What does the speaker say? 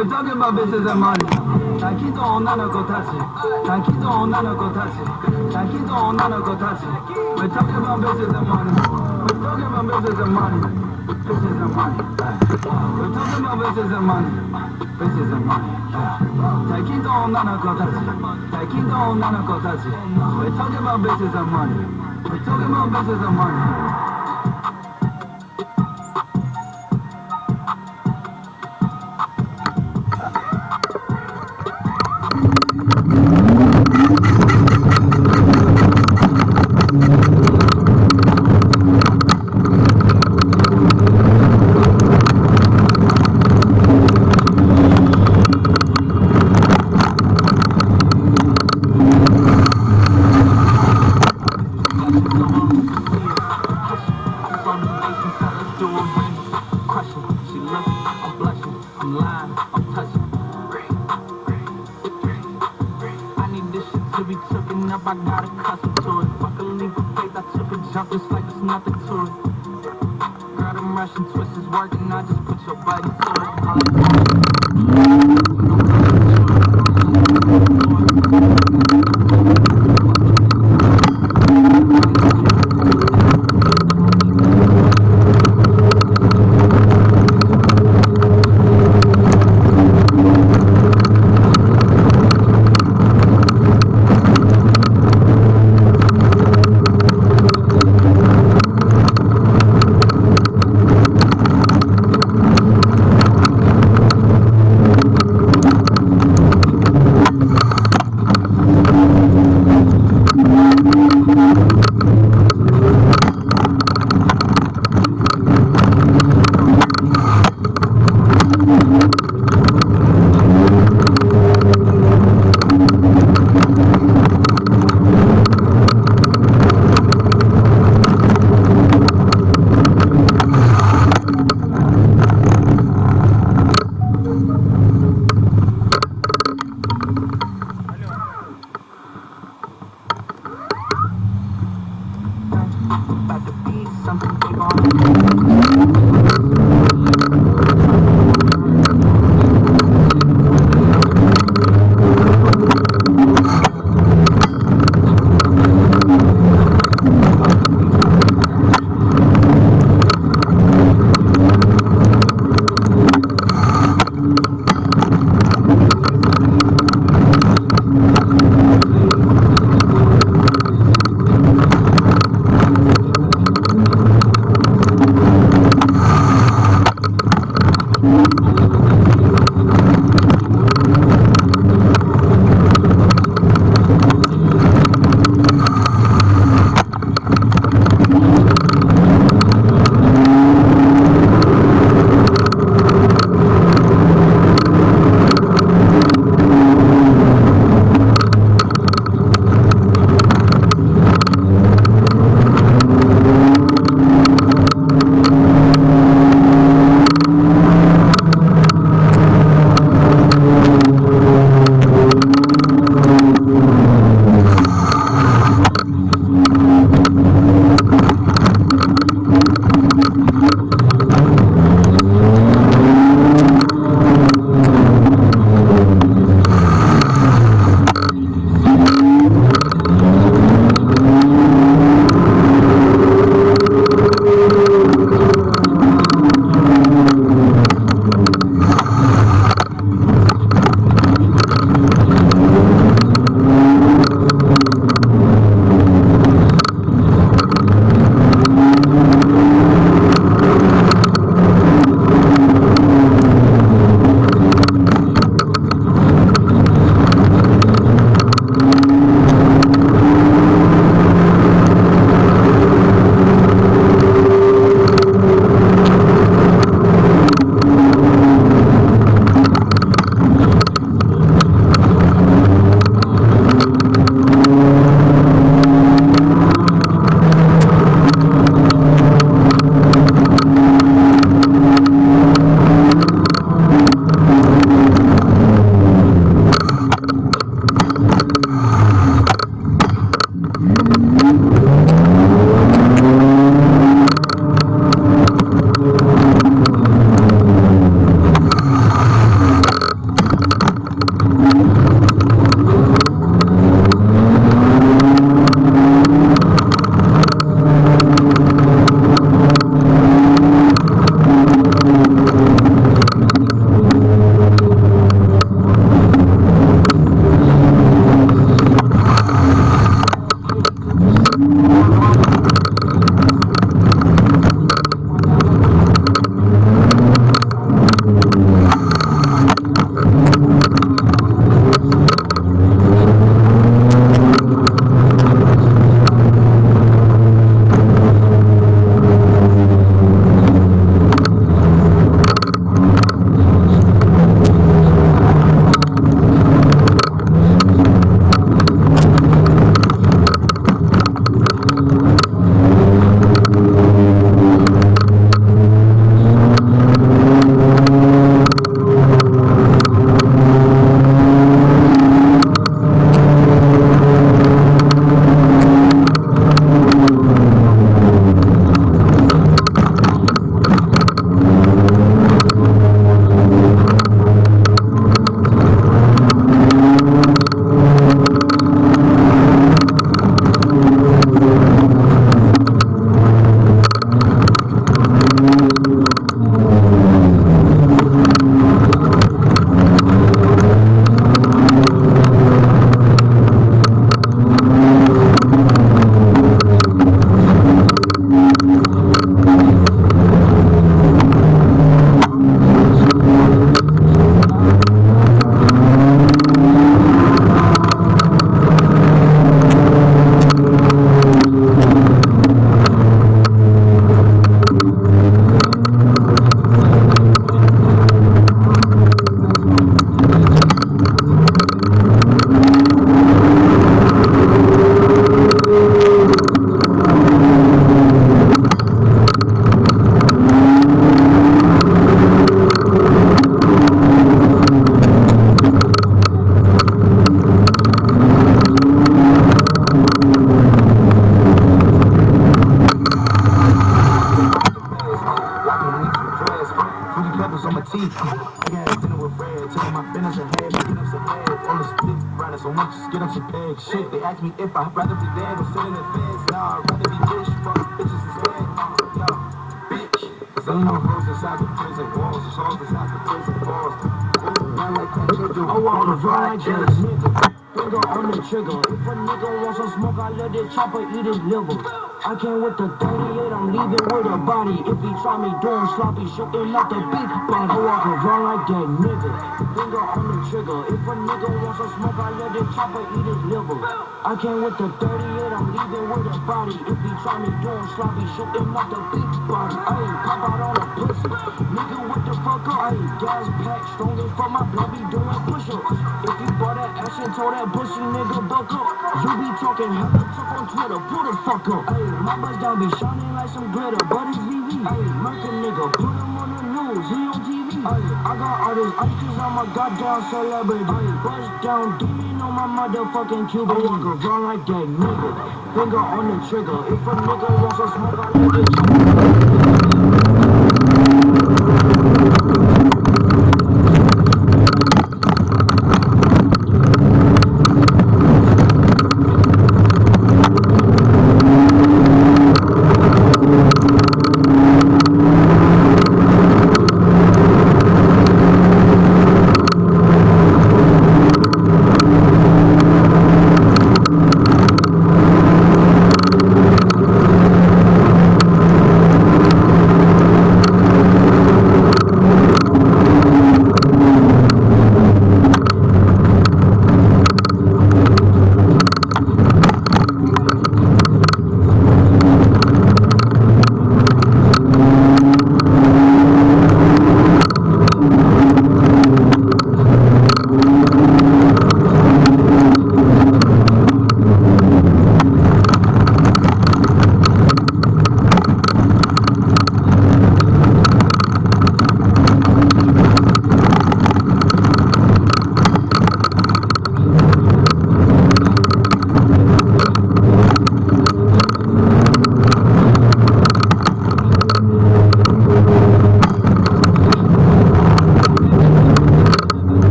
We're talking about bitches and money. Taquito ona no kotachi. Taquito ona no kotachi. Taquito ona no kotachi. We're talking about bitches and money. We're talking about bitches and money. Bitches and money. We're talking about bitches and money. Bitches and money. Taquito ona no kotachi. Taquito ona no kotachi. We're talking about bitches and money. We're talking about bitches and money. teeth. I got dinner with Fred, telling my business ahead, making up some head. On the split, running, so won't you get up some eggs? Shit, they ask me if I'd rather be dead or sit in the fence. Nah, I'd rather be rich, fuck bitches instead. Yeah, bitch. Cause ain't no hoes inside the prison walls, there's hoes inside the prison walls. Man like that nigga, I wanna ride like this nigga. Finger on the trigger. If a nigga wants some smoke, I let this chopper eat his liver. I came with the 38, I'm leaving with a body. If he try me doing sloppy, shooting out the beef body. I walk around like that nigga. Finger on the trigger. If a nigga wants some smoke, I let this chopper eat his liver. I came with the 38, I'm leaving with a body. If he try me doing sloppy, shooting out the beef body. Ayy, pop out on a pussy. Nigga, what the fuck up? Ayy, gas pack, strongest for my blood, be doing push-ups. If you bought that action, told that pussy nigga buck up. You be talking hella tough on Twitter, pull the fuck up. Ayy, my buzz down be shining like some glitter, but it's VV. Ayy, murk a nigga, put him on the news, he on TV. Ayy, I got all this ice cause I'm a goddamn celebrity. Ayy, buzz down, demon on my motherfucking Cuban. I walk around like that nigga, finger on the trigger. If a nigga wants some smoke, I let it